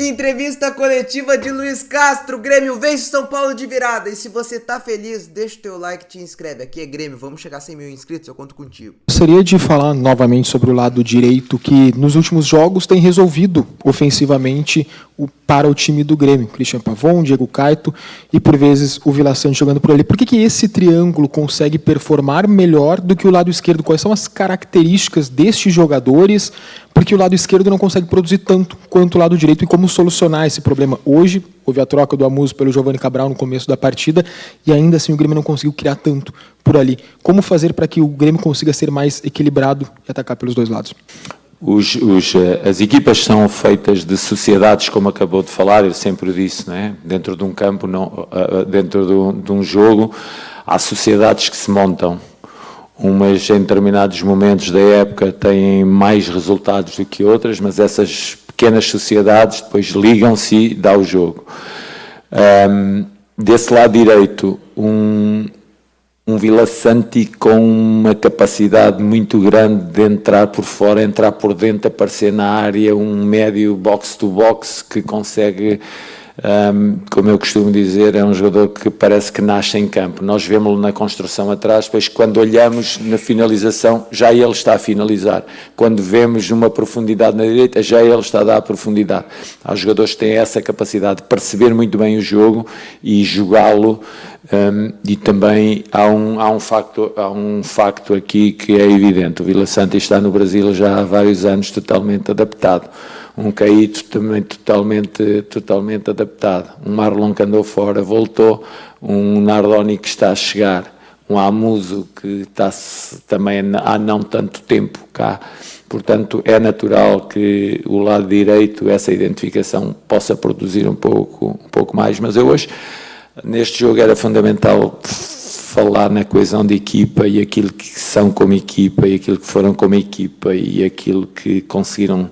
Entrevista coletiva de Luiz Castro. Grêmio vence São Paulo de virada. E se você tá feliz, deixa o teu like e te inscreve. Aqui é Grêmio, vamos chegar a 100 mil inscritos, eu conto contigo. Gostaria de falar novamente sobre o lado direito, que nos últimos jogos tem resolvido ofensivamente para o time do Grêmio. Christian Pavon, Diego Caetto e, por vezes, o Vila Sante jogando por ali. Por que esse triângulo consegue performar melhor do que o lado esquerdo? Quais são as características destes jogadores? Porque o lado esquerdo não consegue produzir tanto quanto o lado direito. E como solucionar esse problema? Hoje, houve a troca do Amuso pelo Giovani Cabral no começo da partida e ainda assim o Grêmio não conseguiu criar tanto por ali. Como fazer para que o Grêmio consiga ser mais equilibrado e atacar pelos dois lados? As equipas são feitas de sociedades, como acabou de falar, eu sempre disse, não é? Dentro de um campo, dentro de um jogo, há sociedades que se montam. Umas, em determinados momentos da época, têm mais resultados do que outras, mas essas pequenas sociedades depois ligam-se e dá o jogo. Desse lado direito, um Vila Sante com uma capacidade muito grande de entrar por fora, entrar por dentro, aparecer na área, um médio box-to-box que consegue, como eu costumo dizer, é um jogador que parece que nasce em campo. Nós vemos-lo na construção atrás, depois quando olhamos na finalização, já ele está a finalizar. Quando vemos uma profundidade na direita, já ele está a dar a profundidade. Há jogadores que têm essa capacidade de perceber muito bem o jogo e jogá-lo. E também há um facto aqui que é evidente. O Vila Sante está no Brasil já há vários anos totalmente adaptado. Um Caíto também totalmente adaptado. Um Marlon que andou fora, voltou. Um Nardoni que está a chegar. Um Amuso que está também há não tanto tempo cá. Portanto, é natural que o lado direito, essa identificação, possa produzir um pouco mais. Mas eu hoje, neste jogo, era fundamental falar na coesão de equipa e aquilo que são como equipa e aquilo que foram como equipa e aquilo que conseguiram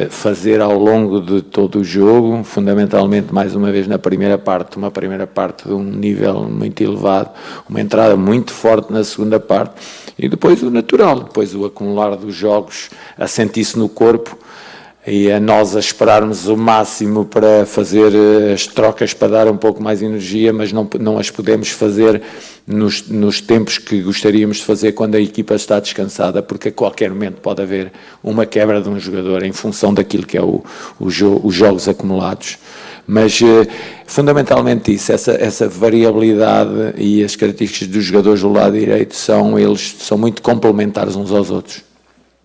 fazer ao longo de todo o jogo, fundamentalmente, mais uma vez, na primeira parte, uma primeira parte de um nível muito elevado, uma entrada muito forte na segunda parte, e depois o natural, depois o acumular dos jogos, a sentir-se no corpo, e a nós a esperarmos o máximo para fazer as trocas para dar um pouco mais energia, mas não as podemos fazer nos tempos que gostaríamos de fazer quando a equipa está descansada, porque a qualquer momento pode haver uma quebra de um jogador em função daquilo que é os jogos acumulados. Mas fundamentalmente isso, essa variabilidade e as características dos jogadores do lado direito são muito complementares uns aos outros.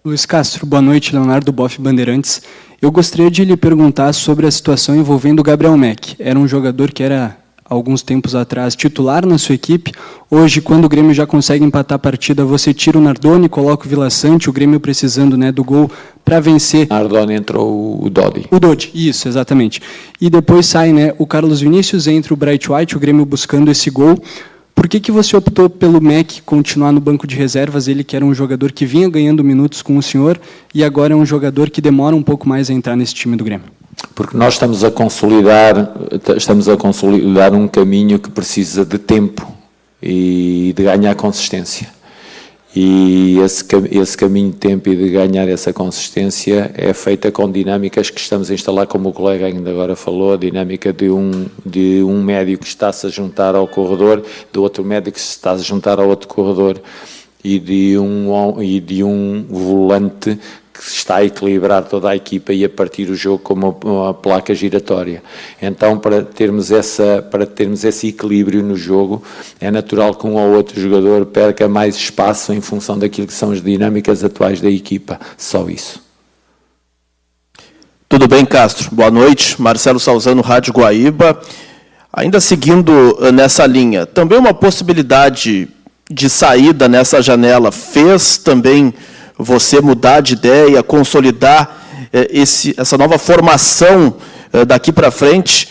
Luiz Castro, boa noite, Leonardo Boff Bandeirantes. Eu gostaria de lhe perguntar sobre a situação envolvendo o Gabriel Mack. Era um jogador que era, alguns tempos atrás, titular na sua equipe. Hoje, quando o Grêmio já consegue empatar a partida, você tira o Nardoni, coloca o Vila Sante, o Grêmio precisando, né, do gol para vencer. Nardoni entrou o Dodi. O Dodi, isso, exatamente. E depois sai, né, o Carlos Vinícius, entra o Bright White, o Grêmio buscando esse gol. Por que você optou pelo Mack continuar no banco de reservas, ele que era um jogador que vinha ganhando minutos com o senhor e agora é um jogador que demora um pouco mais a entrar nesse time do Grêmio? Porque nós estamos a consolidar um caminho que precisa de tempo e de ganhar consistência. E esse caminho de tempo e de ganhar essa consistência é feita com dinâmicas que estamos a instalar, como o colega ainda agora falou, a dinâmica de um médio que está-se a juntar ao corredor, do outro médio que se está a juntar ao outro corredor e de um volante que está a equilibrar toda a equipa e a partir o jogo como uma placa giratória. Então, para termos esse equilíbrio no jogo, é natural que um ou outro jogador perca mais espaço em função daquilo que são as dinâmicas atuais da equipa. Só isso. Tudo bem, Castro? Boa noite. Marcelo Salzano, Rádio Guaíba. Ainda seguindo nessa linha, também uma possibilidade de saída nessa janela fez também você mudar de ideia, consolidar essa nova formação daqui para frente?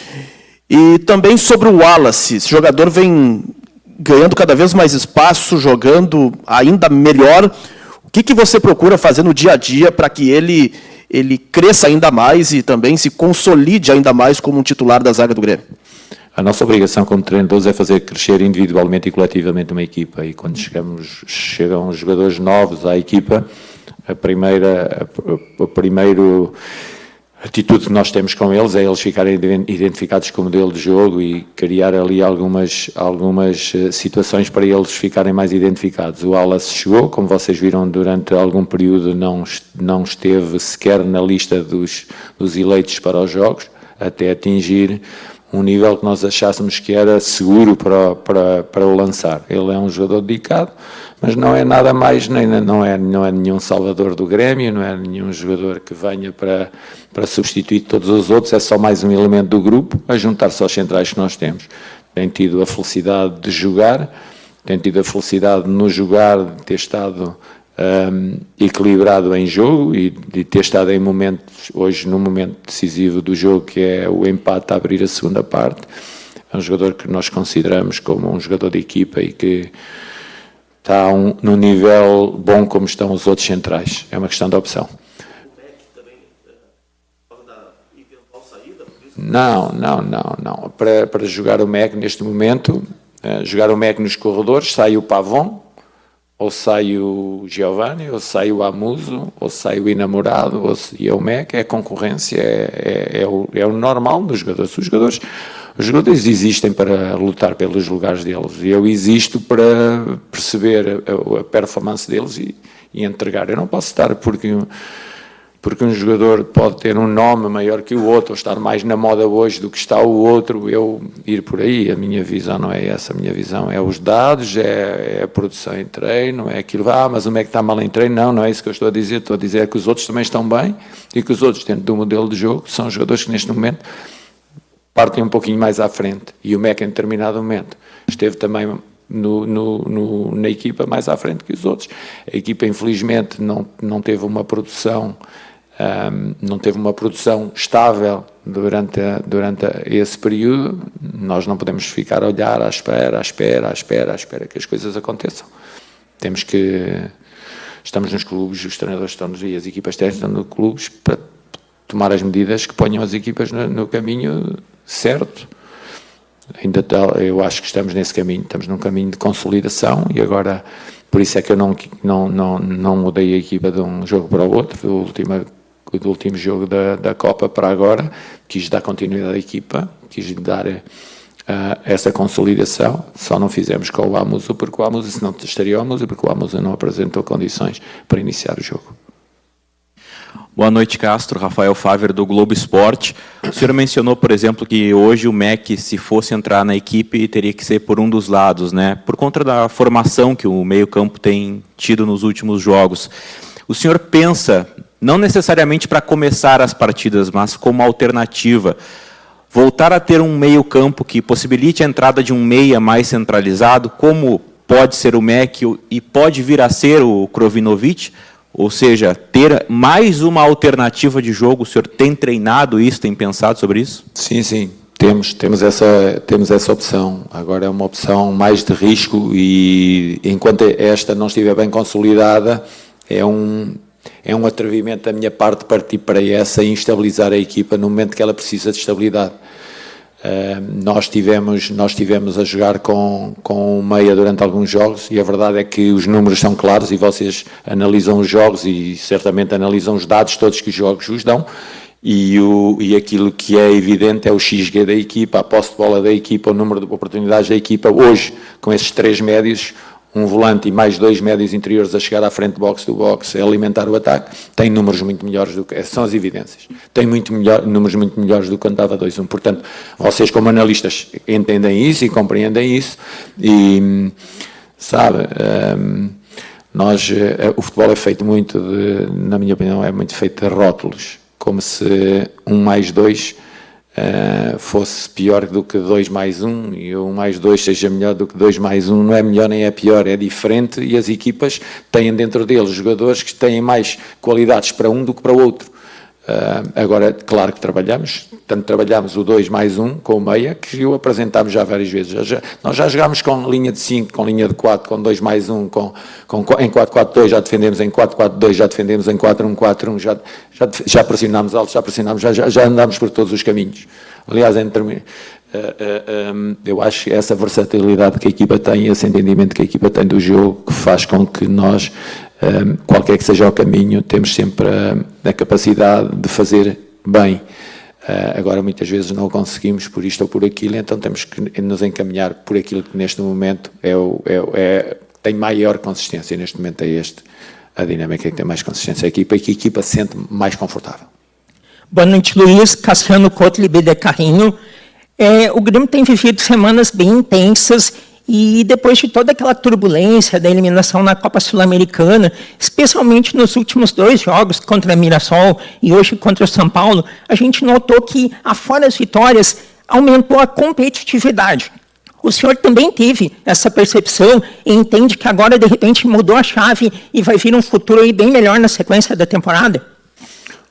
E também sobre o Wallace, esse jogador vem ganhando cada vez mais espaço, jogando ainda melhor. O que você procura fazer no dia a dia para que ele cresça ainda mais e também se consolide ainda mais como um titular da zaga do Grêmio? A nossa obrigação como treinadores é fazer crescer individualmente e coletivamente uma equipa, e quando chegam jogadores novos à equipa, a A atitude que nós temos com eles é eles ficarem identificados com o modelo de jogo e criar ali algumas situações para eles ficarem mais identificados. O Wallace chegou, como vocês viram, durante algum período não esteve sequer na lista dos eleitos para os jogos, até atingir um nível que nós achássemos que era seguro para o lançar. Ele é um jogador dedicado, mas não é nada mais, não é nenhum salvador do Grêmio, não é nenhum jogador que venha para substituir todos os outros, é só mais um elemento do grupo a juntar-se aos centrais que nós temos. Tem tido a felicidade de jogar, tem tido a felicidade de no jogar, de ter estado equilibrado em jogo e de ter estado em momentos, hoje no momento decisivo do jogo, que é o empate a abrir a segunda parte. É um jogador que nós consideramos como um jogador de equipa e que está num nível bom como estão os outros centrais. É uma questão de opção. Não. Para jogar o MEC neste momento, jogar o MEC nos corredores, sai o Pavon, ou sai o Giovanni, ou sai o Amuso, ou sai o Enamorado, e o MEC é concorrência, é o normal dos jogadores. Os jogadores existem para lutar pelos lugares deles, e eu existo para perceber a performance deles e entregar. Eu não posso estar porque um jogador pode ter um nome maior que o outro, ou estar mais na moda hoje do que está o outro, eu ir por aí. A minha visão não é essa, a minha visão é os dados, é a produção em treino, é aquilo, mas o MEC está mal em treino, não é isso que eu estou a dizer que os outros também estão bem, e que os outros dentro do modelo de jogo são jogadores que neste momento partem um pouquinho mais à frente, e o MEC em determinado momento esteve também na equipa mais à frente que os outros. A equipa infelizmente não teve uma produção estável durante esse período. Nós não podemos ficar a olhar à espera que as coisas aconteçam. Estamos nos clubes, os treinadores estão e as equipas técnicas estão nos clubes para tomar as medidas que ponham as equipas no caminho certo. Eu acho que estamos nesse caminho, estamos num caminho de consolidação, e agora, por isso é que eu não mudei a equipa de um jogo para o outro, do último jogo da Copa para agora. Quis dar continuidade à equipa, quis dar essa consolidação. Só não fizemos com o Amuso, porque o Amuso, se não estaria o Amuso, porque o Amuso não apresentou condições para iniciar o jogo. Boa noite, Castro. Rafael Faver, do Globo Esporte. O senhor mencionou, por exemplo, que hoje o MEC, se fosse entrar na equipe, teria que ser por um dos lados, né? Por conta da formação que o meio-campo tem tido nos últimos jogos. O senhor pensa, não necessariamente para começar as partidas, mas como alternativa, voltar a ter um meio-campo que possibilite a entrada de um meia mais centralizado, como pode ser o MEC e pode vir a ser o Krovinovic? Ou seja, ter mais uma alternativa de jogo. O senhor tem treinado isso, tem pensado sobre isso? Sim, temos essa opção. Agora é uma opção mais de risco, e enquanto esta não estiver bem consolidada, é um atrevimento da minha parte partir para essa e instabilizar a equipa no momento que ela precisa de estabilidade. Nós tivemos a jogar com o meia durante alguns jogos, e a verdade é que os números são claros, e vocês analisam os jogos e certamente analisam os dados todos que os jogos os dão, e aquilo que é evidente é o XG da equipa, a posse de bola da equipa, o número de oportunidades da equipa. Hoje, com esses 3 médios, um volante e mais 2 médios interiores a chegar à frente do box a alimentar o ataque, tem números muito melhores do que... São as evidências. Tem números muito melhores do que quando estava 2-1. Portanto, vocês como analistas entendem isso e compreendem isso, e, sabe, o futebol é feito muito na minha opinião, é muito feito de rótulos, como se 1+2 fosse pior do que 2+1, e 1+2 seja melhor do que 2+1. Não é melhor nem é pior, é diferente, e as equipas têm dentro deles jogadores que têm mais qualidades para um do que para o outro. Agora, claro que trabalhamos o 2+1 com o meia, que o apresentámos já várias vezes. Nós já jogámos com linha de 5, com linha de 4, com 2+1, em 4-4-2, já defendemos em 4-4-2, já defendemos em 4-1-4-1, já pressionámos alto, já andámos por todos os caminhos. Aliás, eu acho que essa versatilidade que a equipa tem, esse entendimento que a equipa tem do jogo, que faz com que nós, qualquer que seja o caminho, temos sempre a capacidade de fazer bem. Agora, muitas vezes não conseguimos por isto ou por aquilo, então temos que nos encaminhar por aquilo que neste momento tem maior consistência. Neste momento é a dinâmica que tem mais consistência. A equipa se sente mais confortável. Boa noite, Luiz. Cassiano Couto, de Carrinho. O Grêmio tem vivido semanas bem intensas e depois de toda aquela turbulência da eliminação na Copa Sul-Americana, especialmente nos últimos 2 jogos contra a Mirassol e hoje contra o São Paulo, a gente notou que, afora as vitórias, aumentou a competitividade. O senhor também teve essa percepção e entende que agora, de repente, mudou a chave e vai vir um futuro aí bem melhor na sequência da temporada?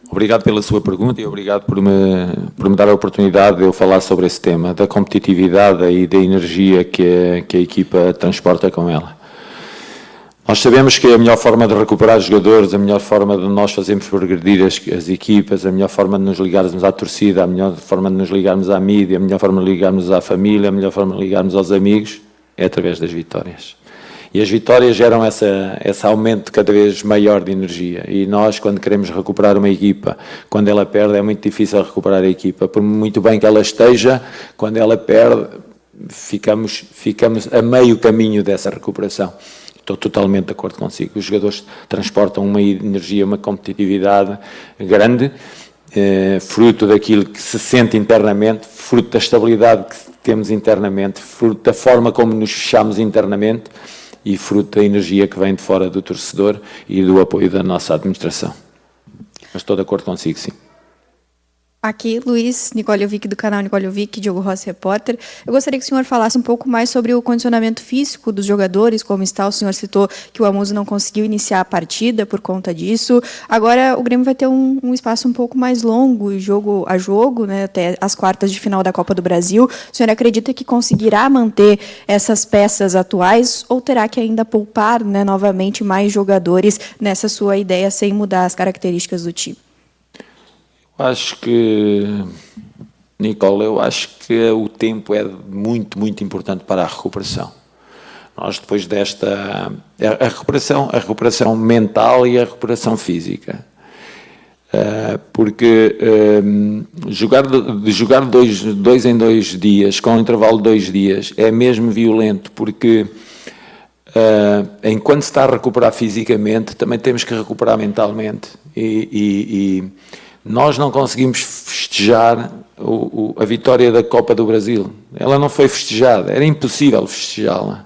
Obrigado pela sua pergunta e obrigado por me dar a oportunidade de eu falar sobre esse tema, da competitividade e da energia que a equipa transporta com ela. Nós sabemos que a melhor forma de recuperar os jogadores, a melhor forma de nós fazermos progredir as equipas, a melhor forma de nos ligarmos à torcida, a melhor forma de nos ligarmos à mídia, a melhor forma de ligarmos à família, a melhor forma de ligarmos aos amigos, é através das vitórias. E as vitórias geram esse aumento cada vez maior de energia. E nós, quando queremos recuperar uma equipa, quando ela perde, é muito difícil recuperar a equipa. Por muito bem que ela esteja, quando ela perde, ficamos a meio caminho dessa recuperação. Estou totalmente de acordo consigo. Os jogadores transportam uma energia, uma competitividade grande, fruto daquilo que se sente internamente, fruto da estabilidade que temos internamente, fruto da forma como nos fechamos internamente, e fruto da energia que vem de fora do torcedor e do apoio da nossa administração. Mas estou de acordo consigo, sim. Aqui, Luiz Nicoliovic, do canal Nicoliovic, Diogo Rossi, repórter. Eu gostaria que o senhor falasse um pouco mais sobre o condicionamento físico dos jogadores, como está. O senhor citou que o Amuso não conseguiu iniciar a partida por conta disso. Agora, o Grêmio vai ter um espaço um pouco mais longo, jogo a jogo, né, até as quartas de final da Copa do Brasil. O senhor acredita que conseguirá manter essas peças atuais ou terá que ainda poupar, né, novamente mais jogadores nessa sua ideia sem mudar as características do time? Acho que, Nicola, o tempo é muito, muito importante para a recuperação. Nós, depois desta... A recuperação mental e a recuperação física. Porque jogar dois em 2 dias, com um intervalo de 2 dias, é mesmo violento, porque enquanto se está a recuperar fisicamente, também temos que recuperar mentalmente. E nós não conseguimos festejar a vitória da Copa do Brasil. Ela não foi festejada, era impossível festejá-la.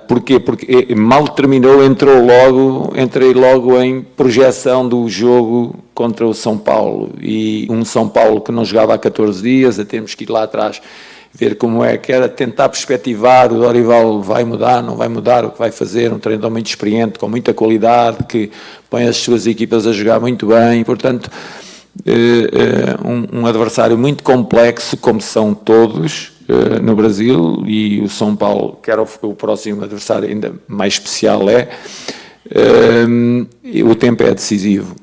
Porquê? Porque mal terminou, entrei logo em projeção do jogo contra o São Paulo. E um São Paulo que não jogava há 14 dias, temos que ir lá atrás ver como é que era, tentar perspectivar, o Dorival vai mudar, não vai mudar, o que vai fazer, um treinador muito experiente, com muita qualidade, que põe as suas equipas a jogar muito bem, portanto, um adversário muito complexo, como são todos no Brasil, e o São Paulo, que era o próximo adversário ainda mais especial, o tempo é decisivo.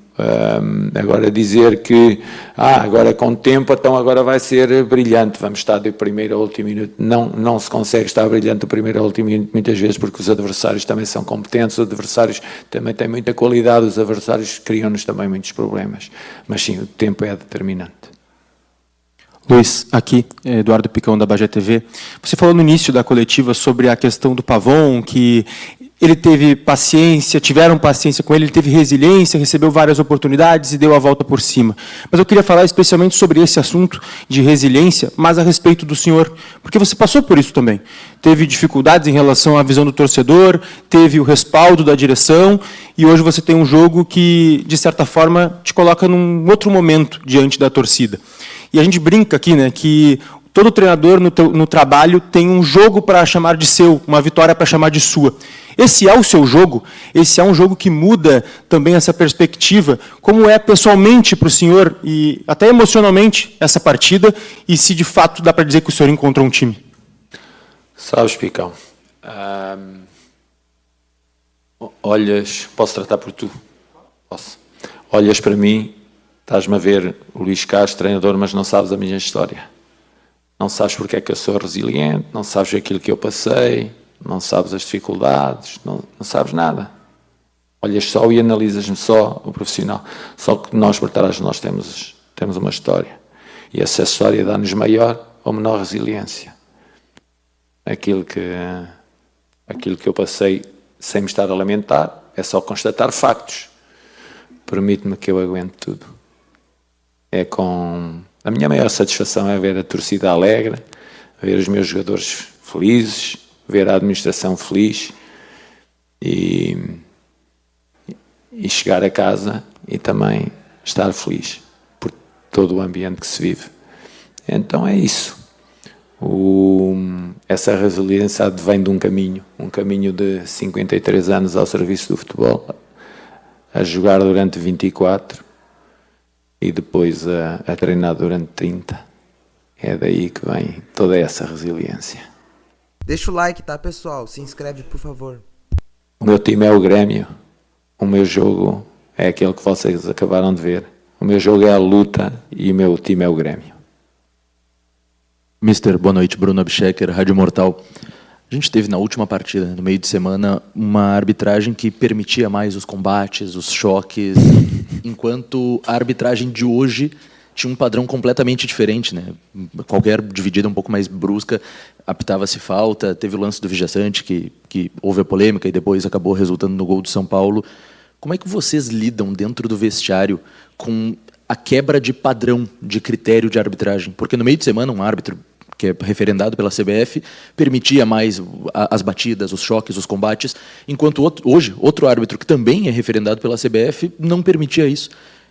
Agora dizer que agora com tempo, então agora vai ser brilhante, vamos estar do primeiro ao último minuto, não se consegue estar brilhante do primeiro ao último minuto muitas vezes, porque os adversários também são competentes, os adversários também têm muita qualidade, os adversários criam-nos também muitos problemas, mas sim, o tempo é determinante. Luiz, aqui, Eduardo Picão da Bajé TV. Você falou no início da coletiva sobre a questão do Pavon, que ele teve paciência, tiveram paciência com ele teve resiliência, recebeu várias oportunidades e deu a volta por cima. Mas eu queria falar especialmente sobre esse assunto de resiliência, mas a respeito do senhor, porque você passou por isso também. Teve dificuldades em relação à visão do torcedor, teve o respaldo da direção, e hoje você tem um jogo que, de certa forma, te coloca num outro momento diante da torcida. E a gente brinca aqui, né, que todo treinador no trabalho tem um jogo para chamar de seu, uma vitória para chamar de sua. Esse é o seu jogo? Esse é um jogo que muda também essa perspectiva? Como é pessoalmente para o senhor e até emocionalmente essa partida? E se de fato dá para dizer que o senhor encontrou um time? Sabes, Picão, olhas, posso tratar por tu? Posso. Olhas para mim, estás-me a ver o Luís Castro, treinador, mas não sabes a minha história. Não sabes porque é que eu sou resiliente, não sabes aquilo que eu passei, não sabes as dificuldades, não sabes nada. olhas só e analisas-me só o profissional. Só que nós por trás nós temos uma história. E essa história dá-nos maior ou menor resiliência. Aquilo que eu passei sem me estar a lamentar é só constatar factos. Permite-me que eu aguente tudo. A minha maior satisfação é ver a torcida alegre, ver os meus jogadores felizes, ver a administração feliz e chegar a casa e também estar feliz por todo o ambiente que se vive. Então é isso. Essa resiliência advém de um caminho de 53 anos ao serviço do futebol, a jogar durante 24 e depois a treinar durante 30. É daí que vem toda essa resiliência. Deixa o like, tá, pessoal? Se inscreve, por favor. O meu time é o Grêmio. O meu jogo é aquele que vocês acabaram de ver. O meu jogo é a luta e o meu time é o Grêmio. Mister, boa noite. Bruno Abschecker, Rádio Mortal. A gente teve na última partida, no meio de semana, uma arbitragem que permitia mais os combates, os choques, enquanto a arbitragem de hoje tinha um padrão completamente diferente, né? Qualquer dividida um pouco mais brusca, apitava-se falta, teve o lance do Vijaçante, que houve a polêmica e depois acabou resultando no gol do São Paulo. Como é que vocês lidam dentro do vestiário com a quebra de padrão, de critério de arbitragem? Porque no meio de semana, um árbitro que é referendado pela CBF, permitia mais as batidas, os choques, os combates, enquanto hoje, outro árbitro que também é referendado pela CBF não permitia isso.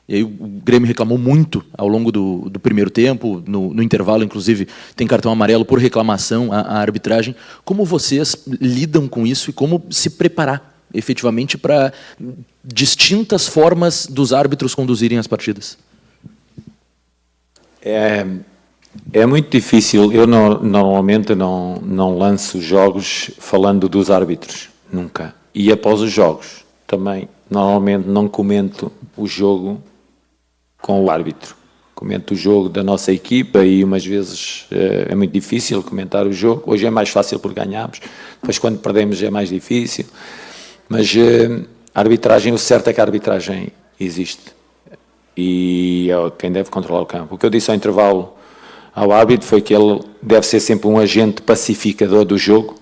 E aí o Grêmio reclamou muito ao longo do primeiro tempo, no intervalo, inclusive, tem cartão amarelo por reclamação à arbitragem. Como vocês lidam com isso e como se preparar efetivamente para distintas formas dos árbitros conduzirem as partidas? É muito difícil. Eu normalmente não lanço jogos falando dos árbitros, nunca. E após os jogos, também, normalmente não comento o jogo com o árbitro. Comento o jogo da nossa equipa e umas vezes é muito difícil comentar o jogo. Hoje é mais fácil porque ganhamos, depois quando perdemos é mais difícil. Mas a arbitragem, o certo é que a arbitragem existe. E é quem deve controlar o campo. O que eu disse ao intervalo ao árbitro foi que ele deve ser sempre um agente pacificador do jogo,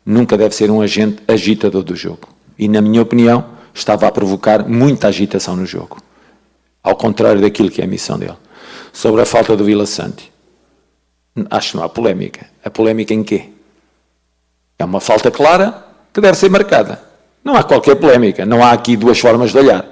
nunca deve ser um agente agitador do jogo. E, na minha opinião, estava a provocar muita agitação no jogo, ao contrário daquilo que é a missão dele. Sobre a falta do Vilaçante, acho que não há polémica. A polémica em quê? É uma falta clara que deve ser marcada. Não há qualquer polémica, não há aqui duas formas de olhar.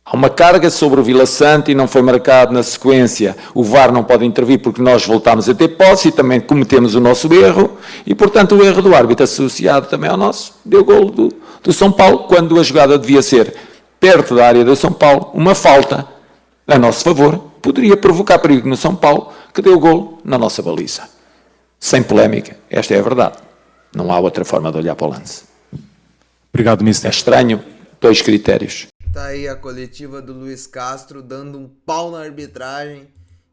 Há uma carga sobre o Vilaçante e não foi marcado na sequência. O VAR não pode intervir porque nós voltámos a ter posse e também cometemos o nosso erro. E, portanto, o erro do árbitro associado também ao nosso deu golo do São Paulo, quando a jogada devia ser perto da área do São Paulo, uma falta a nosso favor, poderia provocar perigo no São Paulo, que deu golo na nossa baliza. Sem polémica, esta é a verdade. Não há outra forma de olhar para o lance. Obrigado, mister. É estranho, dois critérios. Tá aí a coletiva do Luiz Castro dando um pau na arbitragem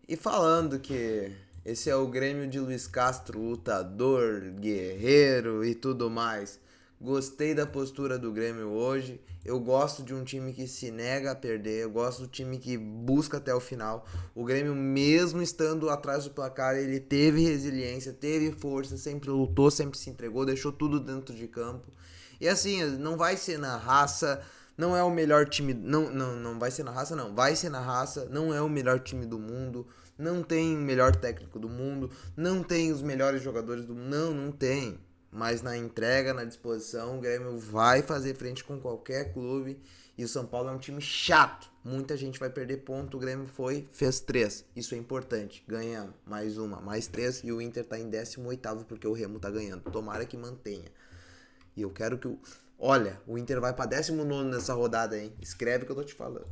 e falando que esse é o Grêmio de Luiz Castro, lutador, guerreiro e tudo mais. Gostei da postura do Grêmio hoje. Eu gosto de um time que se nega a perder. Eu gosto do time que busca até o final. O Grêmio, mesmo estando atrás do placar, ele teve resiliência, teve força, sempre lutou, sempre se entregou, deixou tudo dentro de campo. E assim, não vai ser na raça. Não é o melhor time, não vai ser na raça, não. Vai ser na raça, não é o melhor time do mundo, não tem o melhor técnico do mundo, não tem os melhores jogadores do mundo, não tem. Mas na entrega, na disposição, o Grêmio vai fazer frente com qualquer clube e o São Paulo é um time chato. Muita gente vai perder ponto, o Grêmio fez 3. Isso é importante, ganhamos, mais uma, mais 3 e o Inter tá em 18º porque o Remo tá ganhando. Tomara que mantenha. E eu quero que Olha, o Inter vai pra 19º nessa rodada, hein? Escreve o que eu tô te falando.